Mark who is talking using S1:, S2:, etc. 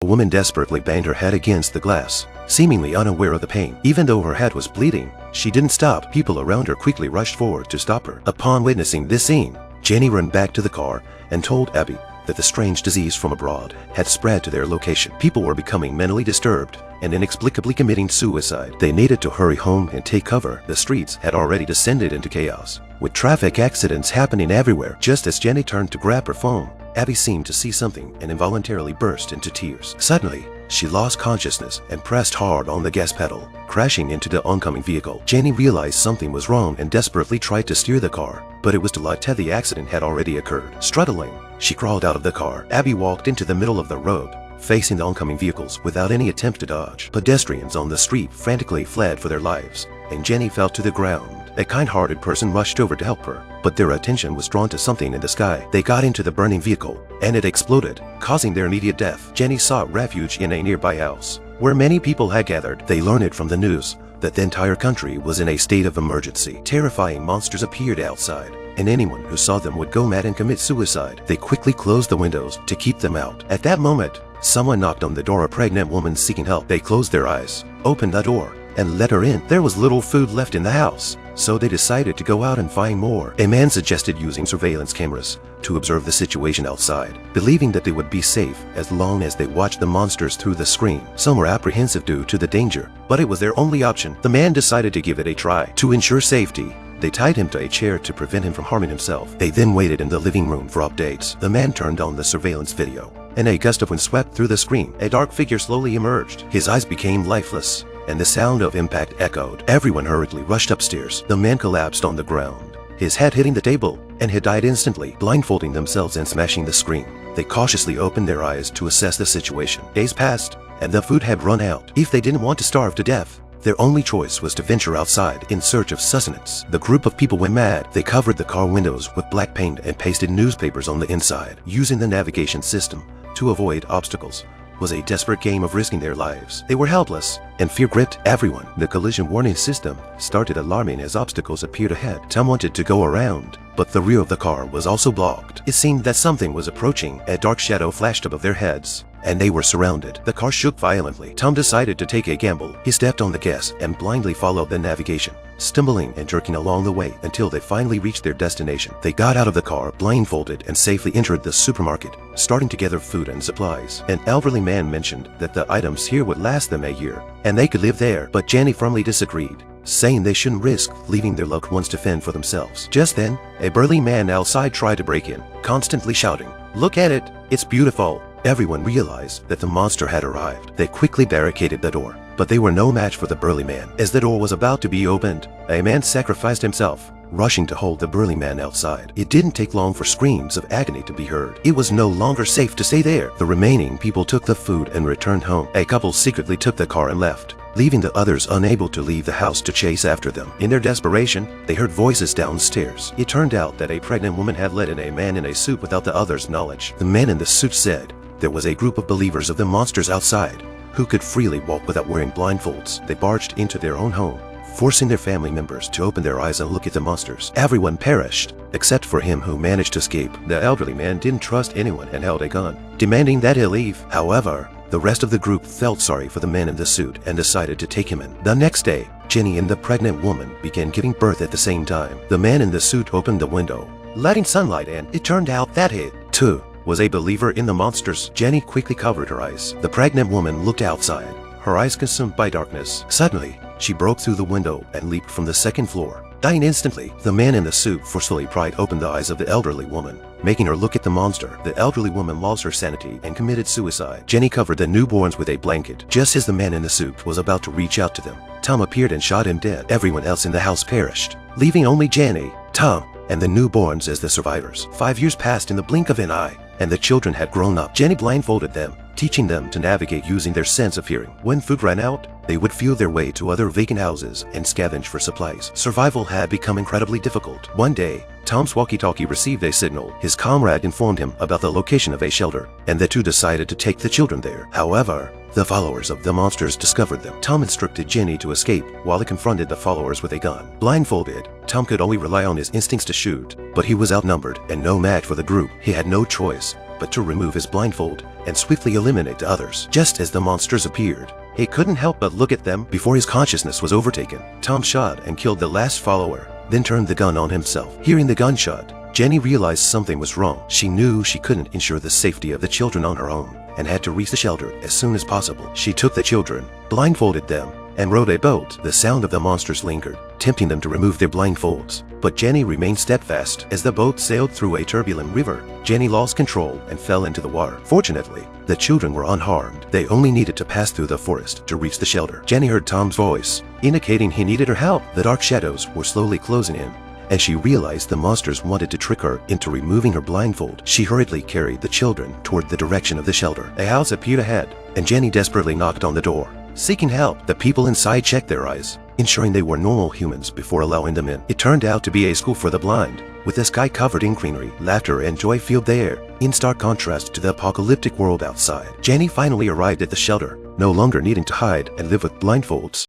S1: The woman desperately banged her head against the glass, seemingly unaware of the pain. Even though her head was bleeding, she didn't stop. People around her quickly rushed forward to stop her. Upon witnessing this scene, Jenny ran back to the car and told Abby that the strange disease from abroad had spread to their location. People were becoming mentally disturbed and inexplicably committing suicide. They needed to hurry home and take cover. The streets had already descended into chaos, with traffic accidents happening everywhere. Just as Jenny turned to grab her phone, Abby seemed to see something and involuntarily burst into tears. Suddenly, she lost consciousness and pressed hard on the gas pedal, crashing into the oncoming vehicle. Jenny realized something was wrong and desperately tried to steer the car, but it was too late. The accident had already occurred. Struggling, she crawled out of the car. Abby walked into the middle of the road, facing the oncoming vehicles without any attempt to dodge. Pedestrians on the street frantically fled for their lives, and Jenny fell to the ground. A kind-hearted person rushed over to help her, but their attention was drawn to something in the sky. They got into the burning vehicle, and it exploded, causing their immediate death. Jenny sought refuge in a nearby house, where many people had gathered. They learned from the news that the entire country was in a state of emergency. Terrifying monsters appeared outside, and anyone who saw them would go mad and commit suicide. They quickly closed the windows to keep them out. At that moment, someone knocked on the door. A pregnant woman seeking help. They closed their eyes, opened the door, and let her in. There was little food left in the house, so they decided to go out and find more. A man suggested using surveillance cameras to observe the situation outside, believing that they would be safe as long as they watched the monsters through the screen. Some were apprehensive due to the danger, but it was their only option. The man decided to give it a try. To ensure safety, they tied him to a chair to prevent him from harming himself. They then waited in the living room for updates. The man turned on the surveillance video, and a gust of wind swept through the screen. A dark figure slowly emerged. His eyes became lifeless, and the sound of impact echoed. Everyone hurriedly rushed upstairs. The man collapsed on the ground, his head hitting the table, and he died instantly. Blindfolding themselves and smashing the screen, they cautiously opened their eyes to assess the situation. Days passed, and the food had run out. If they didn't want to starve to death, their only choice was to venture outside in search of sustenance. The group of people went mad. They covered the car windows with black paint and pasted newspapers on the inside. Using the navigation system to avoid obstacles was a desperate game of risking their lives. They were helpless, and fear gripped everyone. The collision warning system started alarming as obstacles appeared ahead. Tom wanted to go around, but the rear of the car was also blocked. It seemed that something was approaching. A dark shadow flashed above their heads, and they were surrounded. The car shook violently. Tom decided to take a gamble. He stepped on the gas and blindly followed the navigation, stumbling and jerking along the way until they finally reached their destination. They got out of the car blindfolded and safely entered the supermarket, starting to gather food and supplies. An elderly man mentioned that the items here would last them a year, and they could live there, but Jenny firmly disagreed, saying they shouldn't risk leaving their loved ones to fend for themselves. Just then, a burly man outside tried to break in, constantly shouting, "Look at it, it's beautiful." Everyone realized that the monster had arrived. They quickly barricaded the door, but they were no match for the burly man. As the door was about to be opened, a man sacrificed himself, rushing to hold the burly man outside. It didn't take long for screams of agony to be heard. It was no longer safe to stay there. The remaining people took the food and returned home. A couple secretly took the car and left, leaving the others unable to leave the house to chase after them. In their desperation, they heard voices downstairs. It turned out that a pregnant woman had let in a man in a suit without the others' knowledge. The man in the suit said there was a group of believers of the monsters outside who could freely walk without wearing blindfolds. They barged into their own home, forcing their family members to open their eyes and look at the monsters. Everyone perished, except for him who managed to escape. The elderly man didn't trust anyone and held a gun, demanding that he leave. However, the rest of the group felt sorry for the man in the suit and decided to take him in. The next day, Jenny and the pregnant woman began giving birth at the same time. The man in the suit opened the window, letting sunlight in. It turned out that he, too, was a believer in the monsters. Jenny quickly covered her eyes. The pregnant woman looked outside, her eyes consumed by darkness. Suddenly, she broke through the window and leaped from the second floor, dying instantly. The man in the suit forcefully pried open the eyes of the elderly woman, making her look at the monster. The elderly woman lost her sanity and committed suicide. Jenny covered the newborns with a blanket. Just as the man in the suit was about to reach out to them, Tom appeared and shot him dead. Everyone else in the house perished, leaving only Jenny, Tom, and the newborns as the survivors. 5 years passed in the blink of an eye, and the children had grown up. Jenny blindfolded them, teaching them to navigate using their sense of hearing. When food ran out, they would feel their way to other vacant houses and scavenge for supplies. Survival had become incredibly difficult. One day, Tom's walkie-talkie received a signal. His comrade informed him about the location of a shelter, and the two decided to take the children there. However, the followers of the monsters discovered them. Tom instructed Jenny to escape while he confronted the followers with a gun. Blindfolded, Tom could only rely on his instincts to shoot, but he was outnumbered and no match for the group. He had no choice but to remove his blindfold and swiftly eliminate the others. Just as the monsters appeared, he couldn't help but look at them before his consciousness was overtaken. Tom shot and killed the last follower, then turned the gun on himself. Hearing the gunshot, Jenny realized something was wrong. She knew she couldn't ensure the safety of the children on her own and had to reach the shelter as soon as possible. She took the children, blindfolded them, and rowed a boat. The sound of the monsters lingered, tempting them to remove their blindfolds. But Jenny remained steadfast. As the boat sailed through a turbulent river, Jenny lost control and fell into the water. Fortunately, the children were unharmed. They only needed to pass through the forest to reach the shelter. Jenny heard Tom's voice, indicating he needed her help. The dark shadows were slowly closing in. As she realized the monsters wanted to trick her into removing her blindfold, she hurriedly carried the children toward the direction of the shelter. A house appeared ahead, and Jenny desperately knocked on the door. Seeking help, the people inside checked their eyes, ensuring they were normal humans before allowing them in. It turned out to be a school for the blind, with the sky covered in greenery. Laughter and joy filled the air, in stark contrast to the apocalyptic world outside. Jenny finally arrived at the shelter, no longer needing to hide and live with blindfolds.